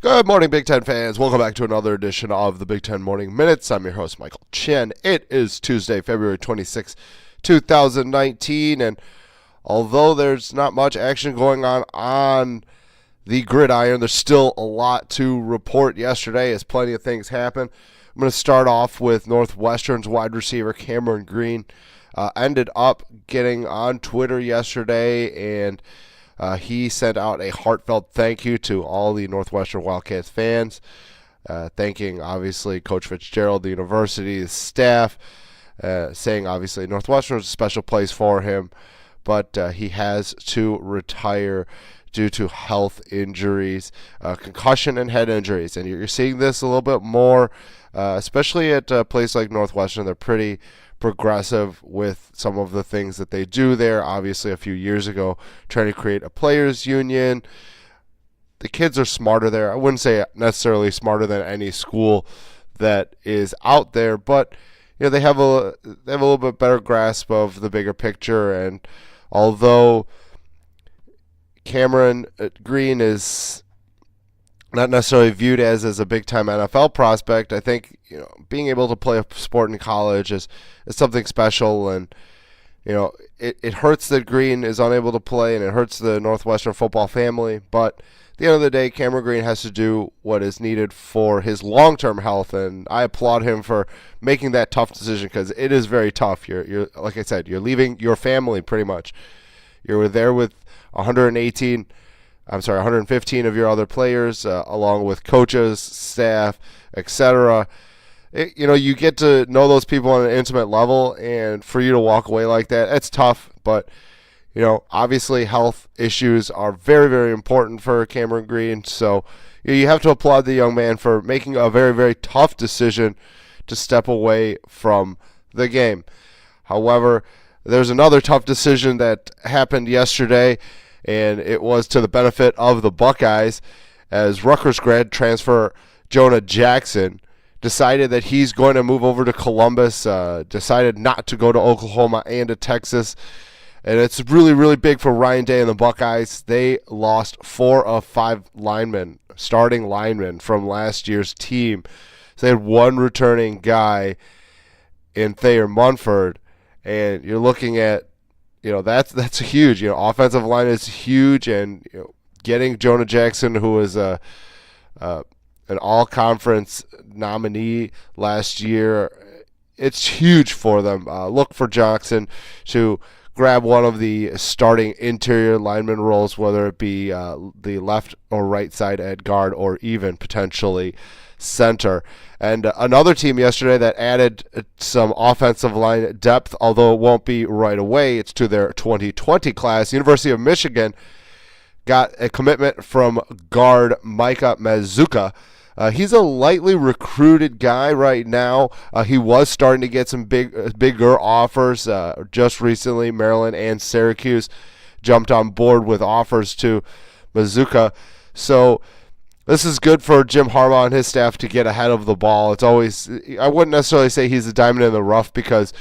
Good morning, Big Ten fans. Welcome back to another edition of the Big Ten Morning Minutes. I'm your host, Michael Chen. It is Tuesday, February 26, 2019, and although there's not much action going on the gridiron, there's still a lot to report yesterday as plenty of things happen. I'm going to start off with Northwestern's wide receiver Cameron Green. Ended up getting on Twitter yesterday, and he sent out a heartfelt thank you to all the Northwestern Wildcats fans, thanking obviously Coach Fitzgerald, the university, the staff, saying obviously Northwestern is a special place for him, but he has to retire due to health injuries, concussion and head injuries. And you're seeing this a little bit more, especially at a place like Northwestern. They're pretty progressive with some of the things that they do there. Obviously, a few years ago, trying to create a players' union. The kids are smarter there. I wouldn't say necessarily smarter than any school that is out there, but they have a little bit better grasp of the bigger picture. And although Cameron Green is not necessarily viewed as a big-time NFL prospect, I think being able to play a sport in college is something special, and it hurts that Green is unable to play, and it hurts the Northwestern football family, but at the end of the day, Cameron Green has to do what is needed for his long-term health, and I applaud him for making that tough decision because it is very tough. You're like I said, you're leaving your family pretty much. You're there with 115 of your other players, along with coaches, staff, etc. You get to know those people on an intimate level, and for you to walk away like that, it's tough. But, obviously health issues are very, very important for Cameron Green. So you have to applaud the young man for making a very, very tough decision to step away from the game. However, there's another tough decision that happened yesterday, and it was to the benefit of the Buckeyes, as Rutgers grad transfer Jonah Jackson decided that he's going to move over to Columbus, decided not to go to Oklahoma and to Texas. And it's really, really big for Ryan Day and the Buckeyes. They lost 4 of 5 starting linemen from last year's team. So they had one returning guy in Thayer Munford, and you're looking at that's huge. Offensive line is huge, and getting Jonah Jackson, who was an all-conference nominee last year, it's huge for them. Look for Jackson to grab one of the starting interior lineman roles, whether it be the left or right side at guard, or even potentially center. And another team yesterday that added some offensive line depth, although it won't be right away, it's to their 2020 class. University of Michigan got a commitment from guard Micah Mazuka. He's a lightly recruited guy right now. He was starting to get some bigger offers. Just recently, Maryland and Syracuse jumped on board with offers to Mazuka. So this is good for Jim Harbaugh and his staff to get ahead of the ball. I wouldn't necessarily say he's a diamond in the rough, because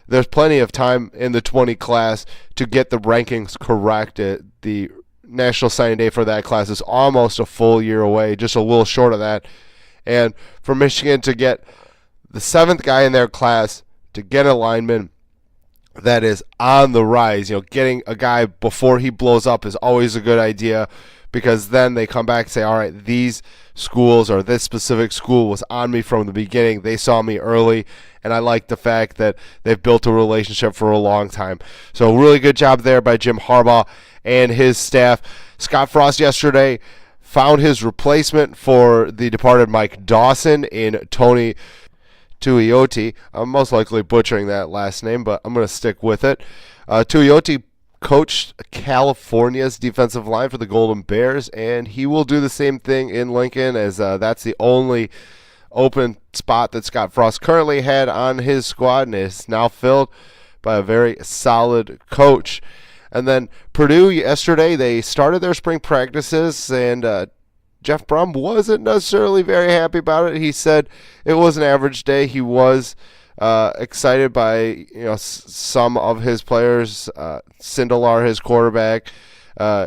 there's plenty of time in the 20 class to get the rankings correct. The National Signing Day for that class is almost a full year away, just a little short of that. And for Michigan to get the 7th guy in their class, to get a lineman that is on the rise, getting a guy before he blows up is always a good idea, because then they come back and say, all right, these schools, or this specific school, was on me from the beginning. They saw me early, and I like the fact that they've built a relationship for a long time. So really good job there by Jim Harbaugh and his staff. Scott Frost yesterday found his replacement for the departed Mike Dawson in Tony Tuioti. I'm most likely butchering that last name, but I'm going to stick with it. Tuioti coached California's defensive line for the Golden Bears, and he will do the same thing in Lincoln, as that's the only open spot that Scott Frost currently had on his squad, and is now filled by a very solid coach. And then Purdue yesterday, they started their spring practices, and Jeff Brum wasn't necessarily very happy about it. He said it was an average day. He was excited by some of his players. Sindelar, his quarterback,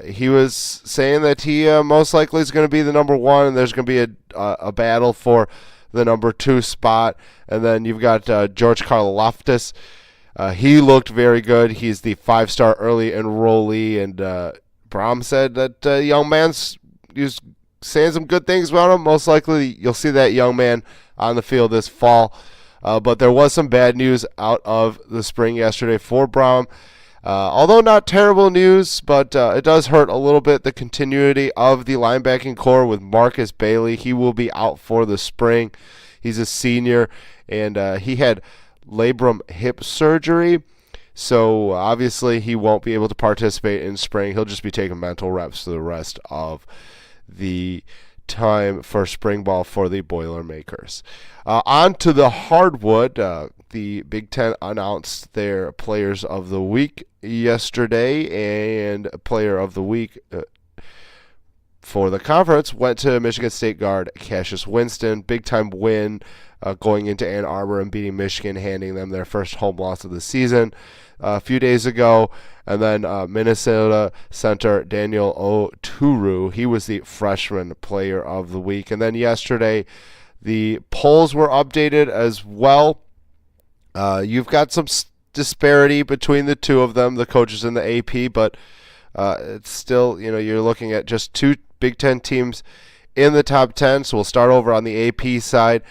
He was saying that he most likely is going to be the number one, and there's going to be a battle for the number 2 spot. And then you've got George Karlaftis. He looked very good. He's the 5-star early enrollee, and Brom said that young man's saying some good things about him. Most likely you'll see that young man on the field this fall. But there was some bad news out of the spring yesterday for Brom. Although not terrible news, but it does hurt a little bit the continuity of the linebacking core with Marcus Bailey. He will be out for the spring. He's a senior, and he had labrum hip surgery, so obviously he won't be able to participate in spring. He'll just be taking mental reps for the rest of the time for spring ball for the Boilermakers. On to the hardwood. The Big Ten announced their Players of the Week yesterday, and Player of the Week for the conference went to Michigan State guard Cassius Winston. Big-time win going into Ann Arbor and beating Michigan, handing them their first home loss of the season a few days ago. And then Minnesota center Daniel Oturu, he was the freshman Player of the Week. And then yesterday, the polls were updated as well. You've got some disparity between the two of them, the coaches and the AP, but it's still, you're looking at just 2 Big Ten teams in the top 10. So we'll start over on the AP side.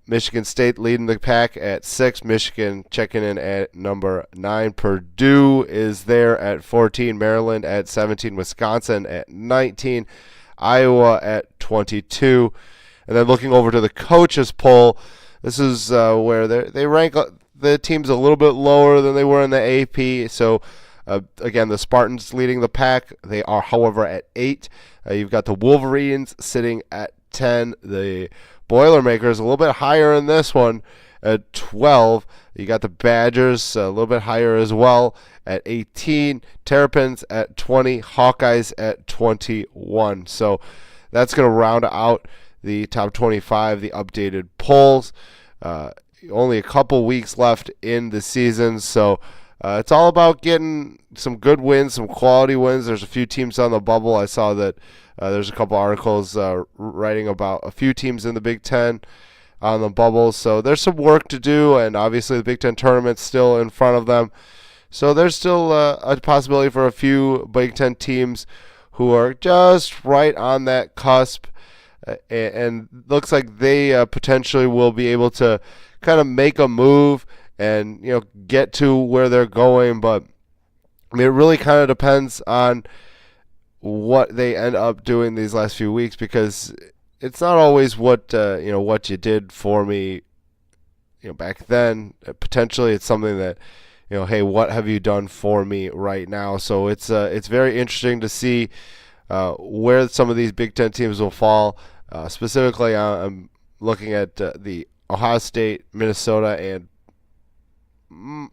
Michigan State leading the pack at 6. Michigan checking in at number 9. Purdue is there at 14. Maryland at 17. Wisconsin at 19. Iowa at 22. And then looking over to the coaches poll, this is where they rank the teams a little bit lower than they were in the AP. So again, the Spartans leading the pack. They are, however, at 8. You've got the Wolverines sitting at 10. The Boilermakers a little bit higher in this one at 12. You got the Badgers a little bit higher as well at 18. Terrapins at 20. Hawkeyes at 21. So that's going to round out the top 25, the updated polls. Only a couple weeks left in the season, so it's all about getting some good wins, some quality wins. There's a few teams on the bubble. I saw that there's a couple articles writing about a few teams in the Big Ten on the bubble, so there's some work to do, and obviously the Big Ten tournament's still in front of them. So there's still a possibility for a few Big Ten teams who are just right on that cusp, and looks like they potentially will be able to kind of make a move and get to where they're going. But I mean, it really kind of depends on what they end up doing these last few weeks, because it's not always what what you did for me back then. Potentially it's something that hey, what have you done for me right now? So it's very interesting to see where some of these Big Ten teams will fall. Specifically, I'm looking at the Ohio State, Minnesota, and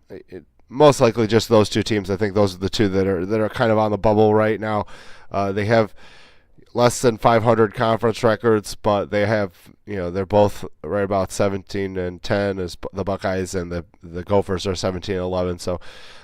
most likely just those 2 teams. I think those are the 2 that are kind of on the bubble right now. They have less than 500 conference records, but they have they're both right about 17-10 as the Buckeyes, and the Gophers are 17-11. So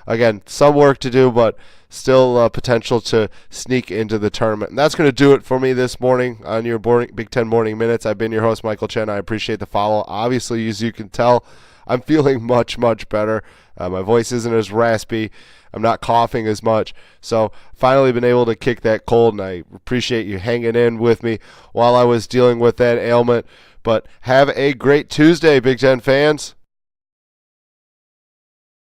again, some work to do, but still potential to sneak into the tournament. And that's going to do it for me this morning on your Big Ten Morning Minutes. I've been your host, Michael Chen. I appreciate the follow. Obviously, as you can tell, I'm feeling much, much better. My voice isn't as raspy. I'm not coughing as much. So finally been able to kick that cold, and I appreciate you hanging in with me while I was dealing with that ailment. But have a great Tuesday, Big Ten fans.